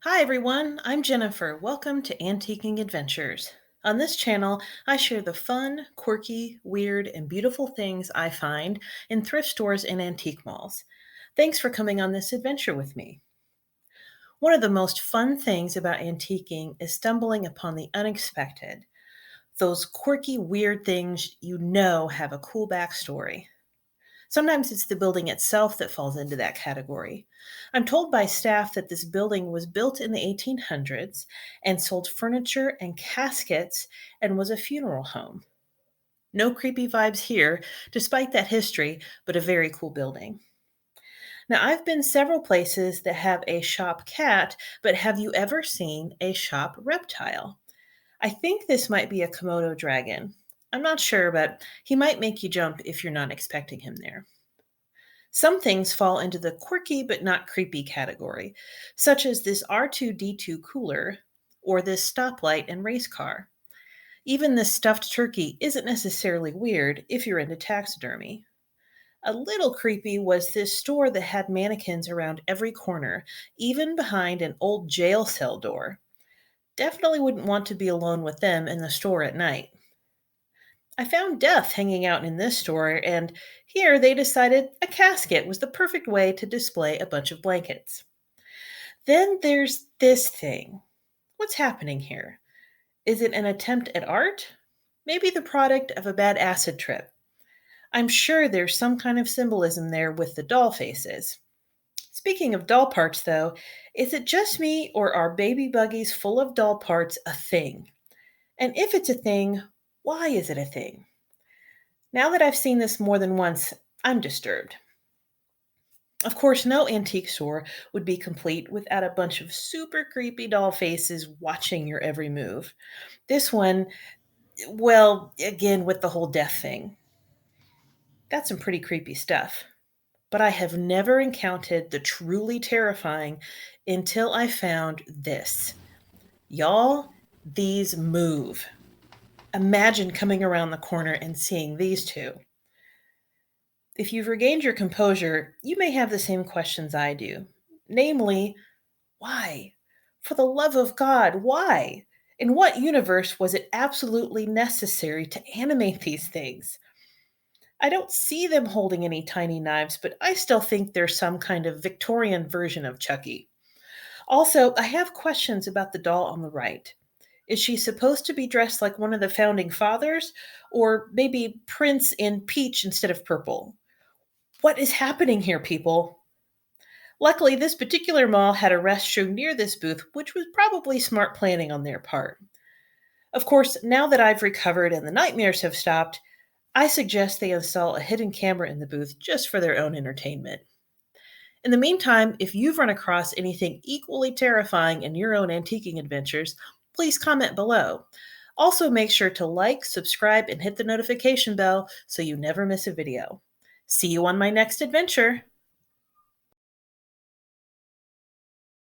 Hi everyone, I'm Jennifer. Welcome to Antiquing Adventures. On this channel, I share the fun, quirky, weird, and beautiful things I find in thrift stores and antique malls. Thanks for coming on this adventure with me. One of the most fun things about antiquing is stumbling upon the unexpected, those quirky, weird things you know have a cool backstory. Sometimes it's the building itself that falls into that category. I'm told by staff that this building was built in the 1800s and sold furniture and caskets and was a funeral home. No creepy vibes here, despite that history, but a very cool building. Now, I've been several places that have a shop cat, but have you ever seen a shop reptile? I think this might be a Komodo dragon. I'm not sure, but he might make you jump if you're not expecting him there. Some things fall into the quirky but not creepy category, such as this R2D2 cooler or this stoplight and race car. Even this stuffed turkey isn't necessarily weird if you're into taxidermy. A little creepy was this store that had mannequins around every corner, even behind an old jail cell door. Definitely wouldn't want to be alone with them in the store at night. I found death hanging out in this store, and here they decided a casket was the perfect way to display a bunch of blankets. Then there's this thing. What's happening here? Is it an attempt at art? Maybe the product of a bad acid trip. I'm sure there's some kind of symbolism there with the doll faces. Speaking of doll parts, though, is it just me or are baby buggies full of doll parts a thing? And if it's a thing, why is it a thing? Now that I've seen this more than once, I'm disturbed. Of course, no antique store would be complete without a bunch of super creepy doll faces watching your every move. This one, well, again, with the whole death thing, that's some pretty creepy stuff. But I have never encountered the truly terrifying until I found this. Y'all, these move. Imagine coming around the corner and seeing these two. If you've regained your composure, you may have the same questions I do. Namely, why? For the love of God, why? In what universe was it absolutely necessary to animate these things? I don't see them holding any tiny knives, but I still think they're some kind of Victorian version of Chucky. Also, I have questions about the doll on the right. Is she supposed to be dressed like one of the founding fathers? Or maybe Prince in peach instead of purple? What is happening here, people? Luckily, this particular mall had a restroom near this booth, which was probably smart planning on their part. Of course, now that I've recovered and the nightmares have stopped, I suggest they install a hidden camera in the booth just for their own entertainment. In the meantime, if you've run across anything equally terrifying in your own antiquing adventures, please comment below. Also, make sure to like, subscribe, and hit the notification bell so you never miss a video. See you on my next adventure!